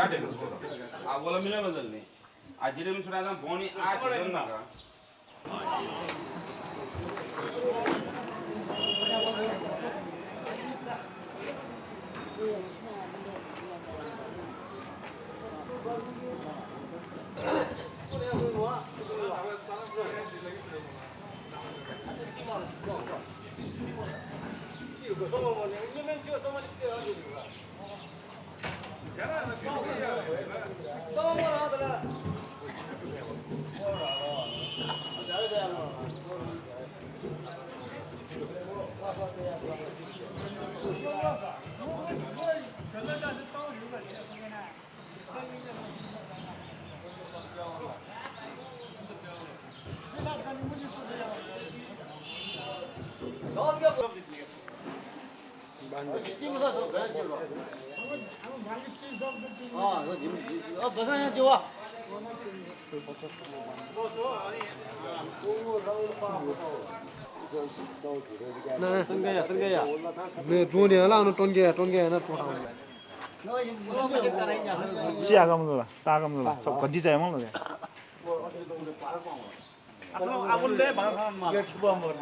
काटेको बोला मिला बदल्ने आजीले पनि छोडा भनी आज न मैं जोन है ना टोन के है ना टोटा 시야 감으라 다 감으라 저 건지자 먹는 거 아무래 방한 마 이거 기부 한번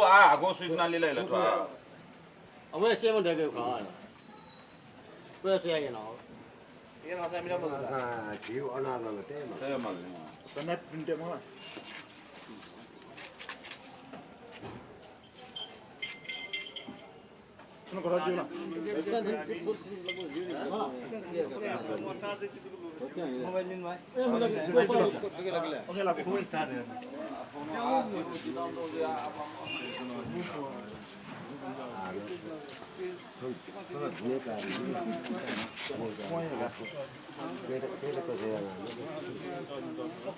आगो सूचना ले ले तो अब से मन देके खा不是也喏也喏三米多啊只有那个对嘛对嘛真的真的嘛那个啥就了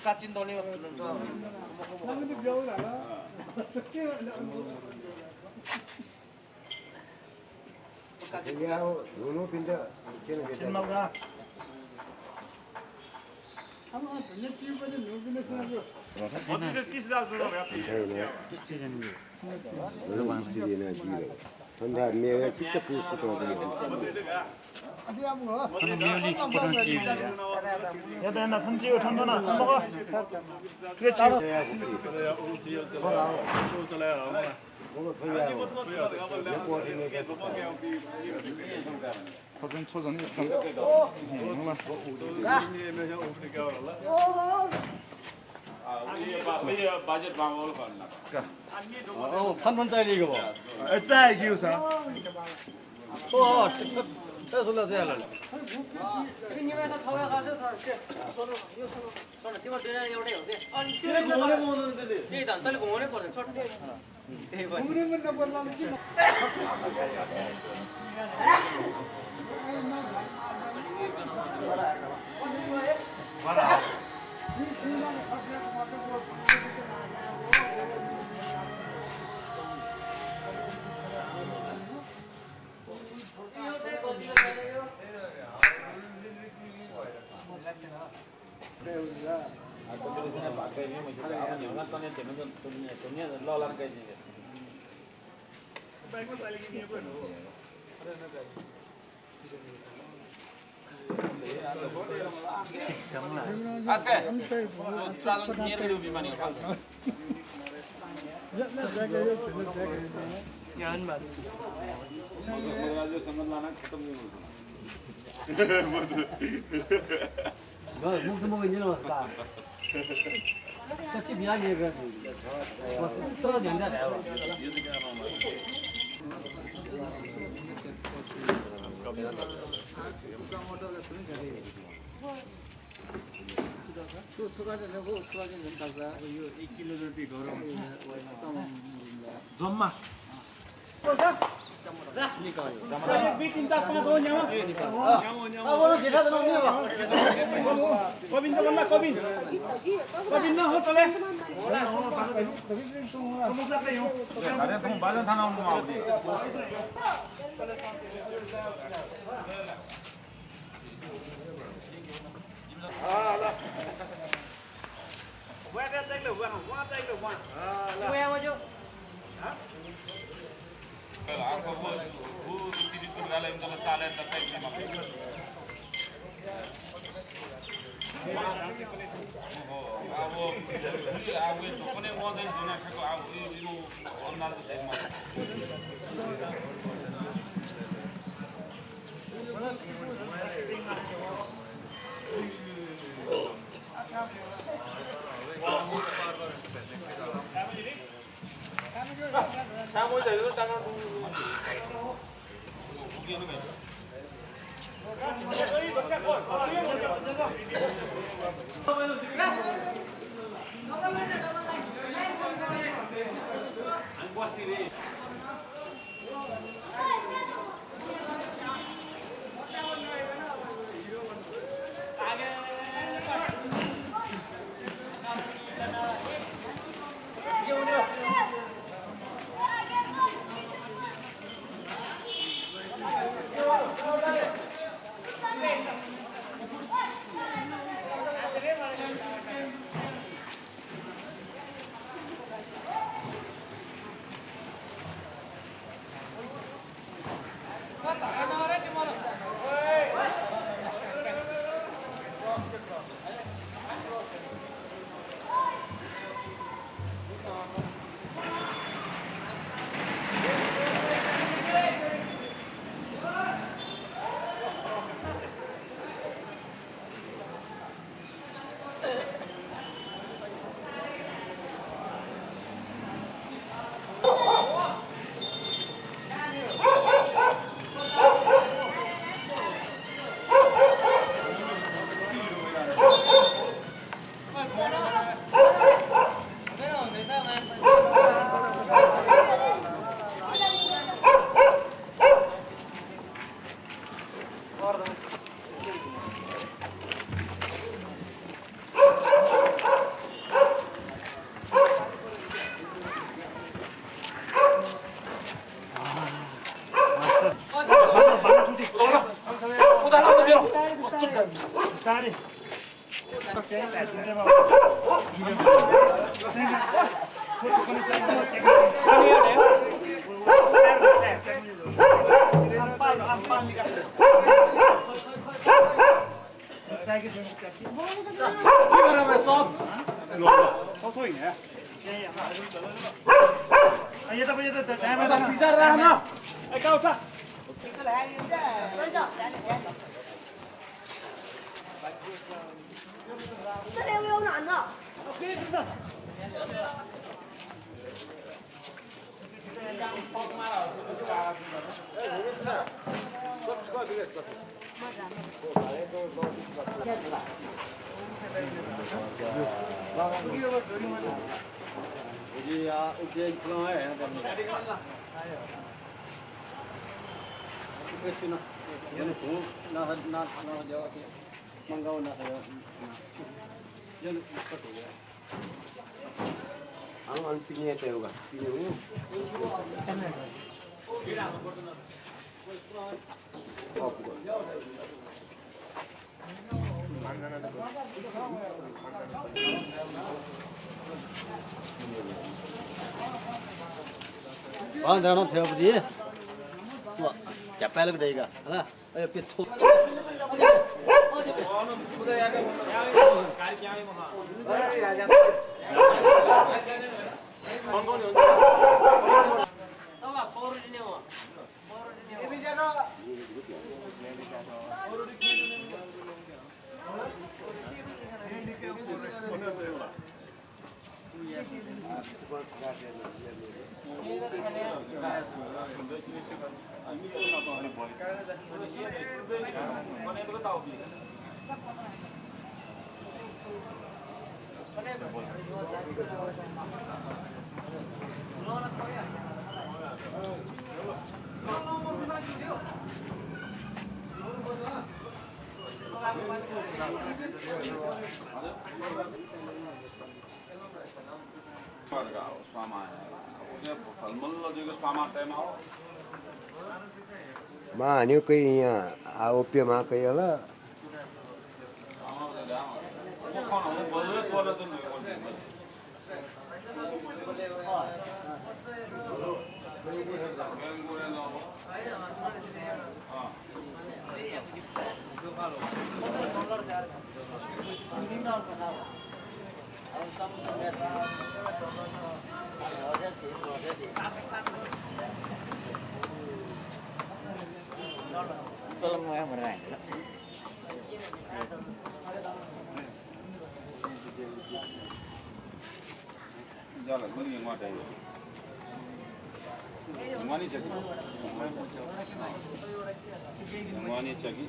까진 돈이 신나가 어떻게 끼시다 그러면 선다 미에 기타 부스 거거든요. 야, 나 던지고 던져놔. 안 먹어. 그렇지. 초전 बजेट मांगोल करना 판문짜리 이거 봐. 짜이 기우사. 소리가 돼야 할 님에서 서야 가서 더 이렇게 서로 이거 서로 뛰어 뛰어 요래 요래 아니 뛰어 공원에 모으는데 이 단단히 공원에 버려 저 공원에 나 버려라지 와라 무슨 먹은 일은 없다. 같이 미안해 그. 떨어진다 내가. 또 추가를 하고 추가는 다가 이거 1kg 더 걸어. 좀마. दुई तिन चार पाँच हो न्यामा अब वो देखा तो नहीं हुआ कबिन त भन्दा कबिन न हो तले मुसाकै हो अरे तुम बाजन थाना आउनु आउने वहाँ चाहिए वहाँ चाहिए वहाँ वहाँ जो आपको वो इतनी दूर डाले इनका चाले तक वो आप ये तो कोने मौज है जोना ठको आप ये अन्ना देख मा सामो चाहिँ टाङा Ang pinya tayo ba? हाँ जाना थे अब जी क्या पहले भी देगा है ना अरे पिछो Mà nếu cái opium mà cái là Tolong yang beneran. Jalan, mana yang ada? Mana cagi? Mana cagi?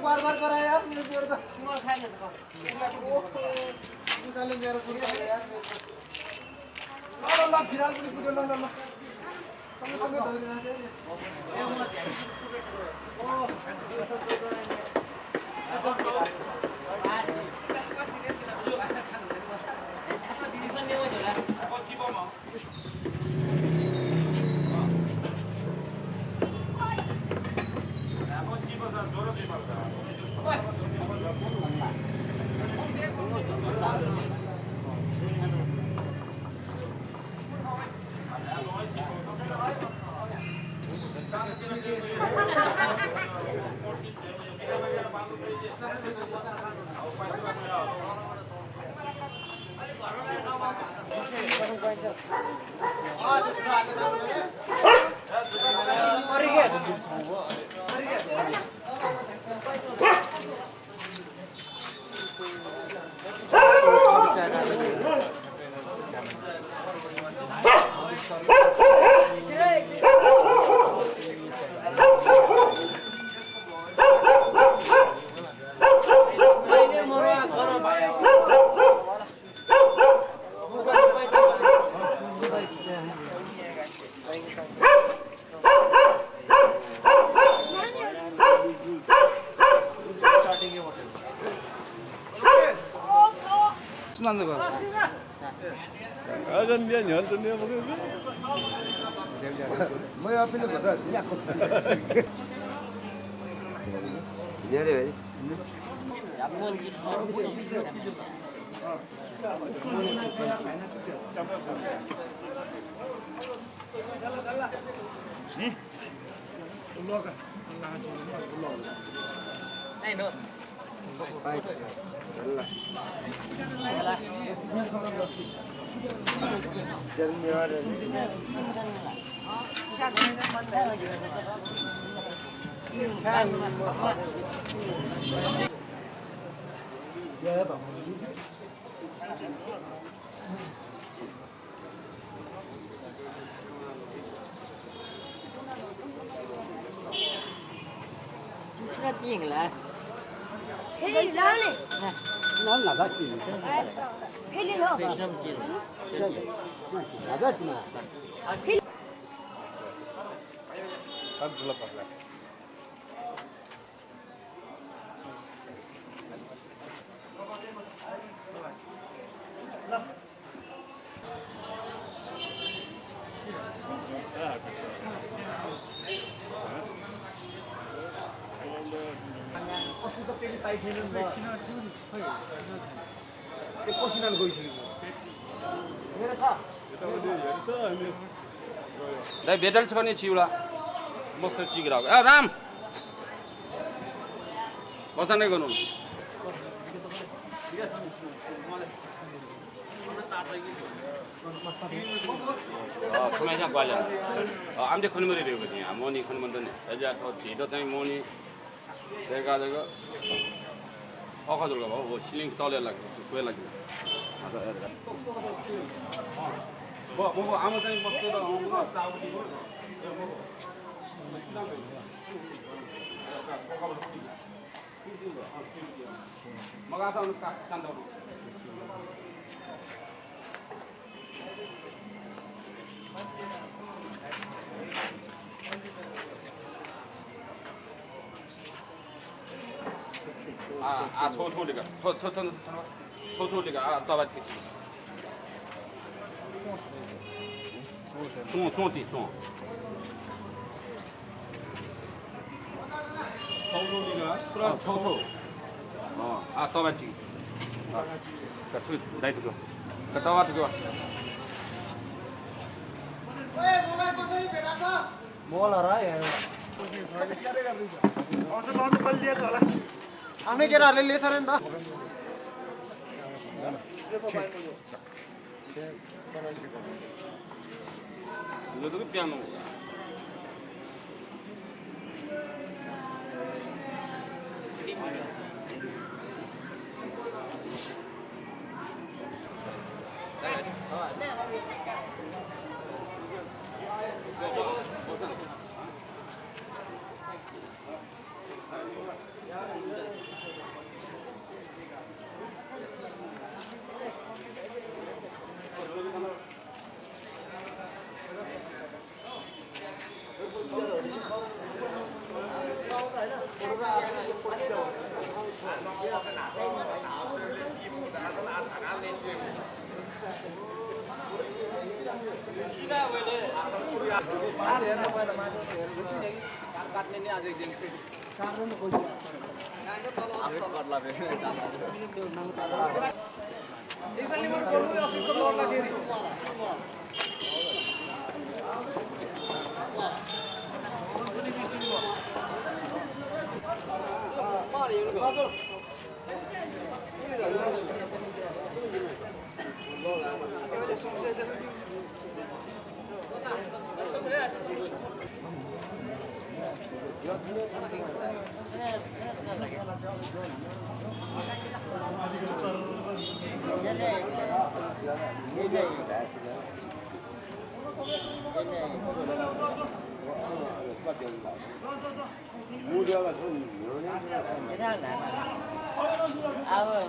बार-बार कराया यार मेरे को तो तुम्हारा खाए ना तो साले मेरा पूरी यार ला फिलहाल पूरी पूरी ला ला संगे संगे धोरी ना दे 순환도 가. 아전 미안 연전 내 먹어. मैं आप लोग बता दिया को ये रे भाई Này nữa. 나 메달 쳐가니 지우라. 먹을 지기라고. 아 람. 버사네 거는. 그만 좀 관련. 암대 큰 머리 되거든요. 아모니 큰 건데. 애자 더 지도 때문에 모니. 내가 저거. 어가 들어가 봐. 뭐 실링 떨려라. 구해라. 뭐 아무 데나 뭐 뜯어 놓은 거 싸우고 이거 막아서 오늘 딱 간다고. 소소리가 소소리가 또 받겠지. 종 소리가 소소. 또 받지. 나이트 거. 또 받지 거. हमें क्या रहा ले सर इंदा 이것도 피아노.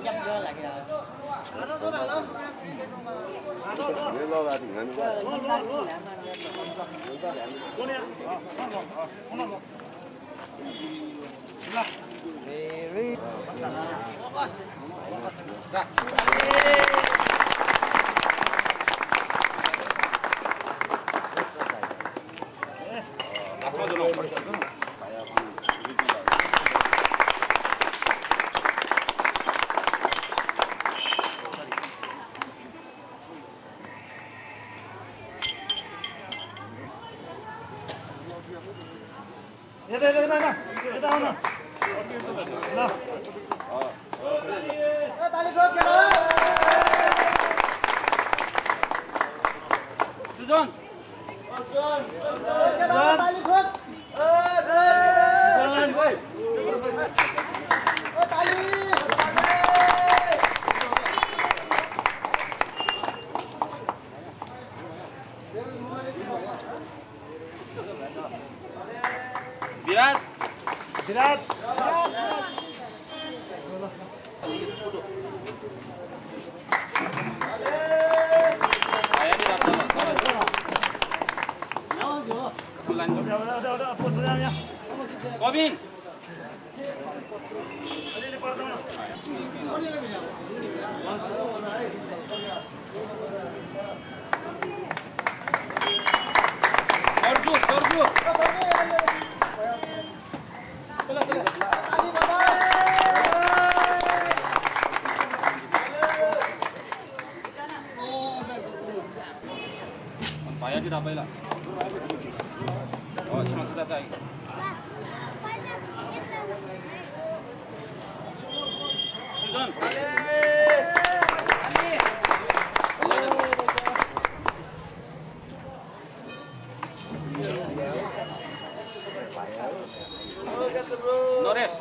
nhấp vô là kìa Sujan विराज विराट आया नहीं रास्ता कबिन सर्जू पायाची दाबायला श्वास जात आहे सुजन नरेश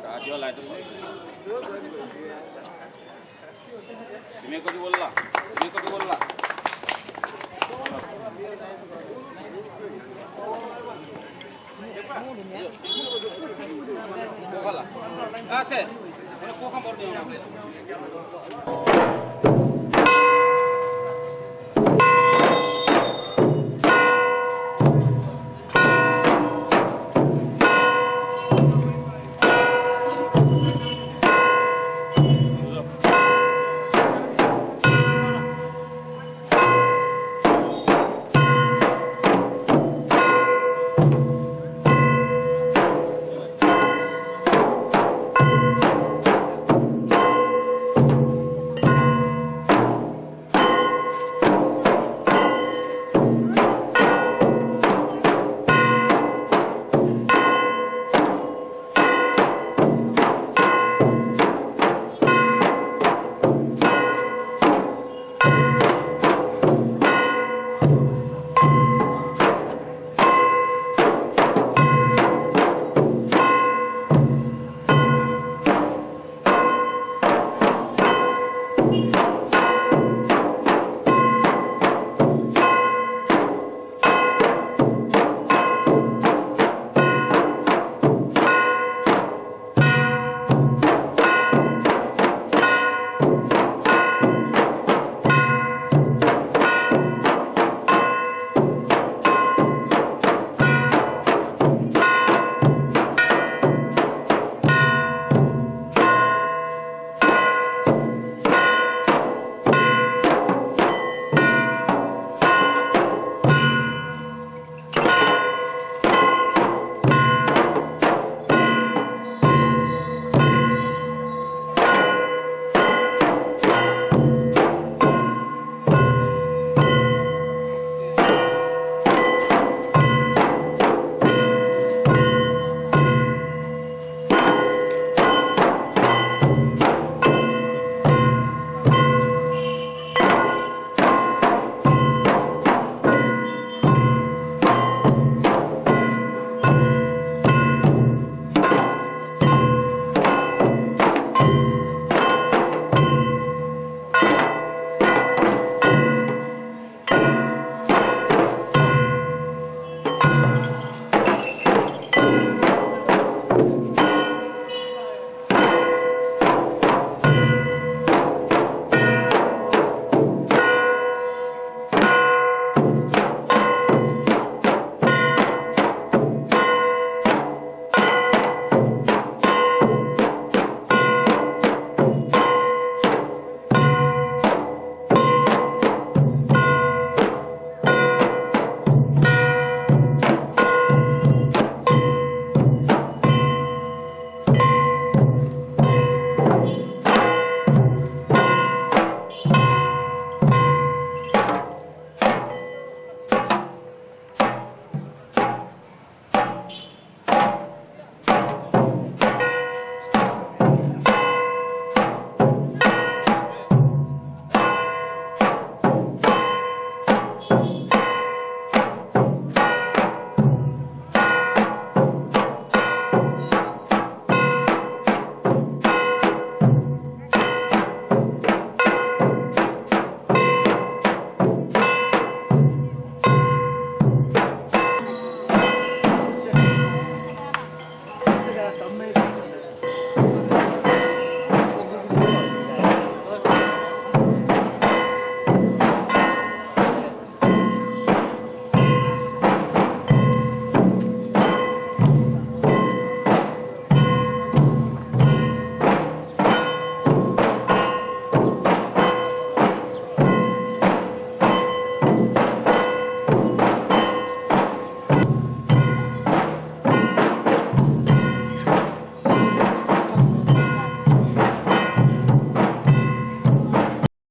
राजीव लाईट तुम्ही कधी बोलला कोकाला काय कोका पडतो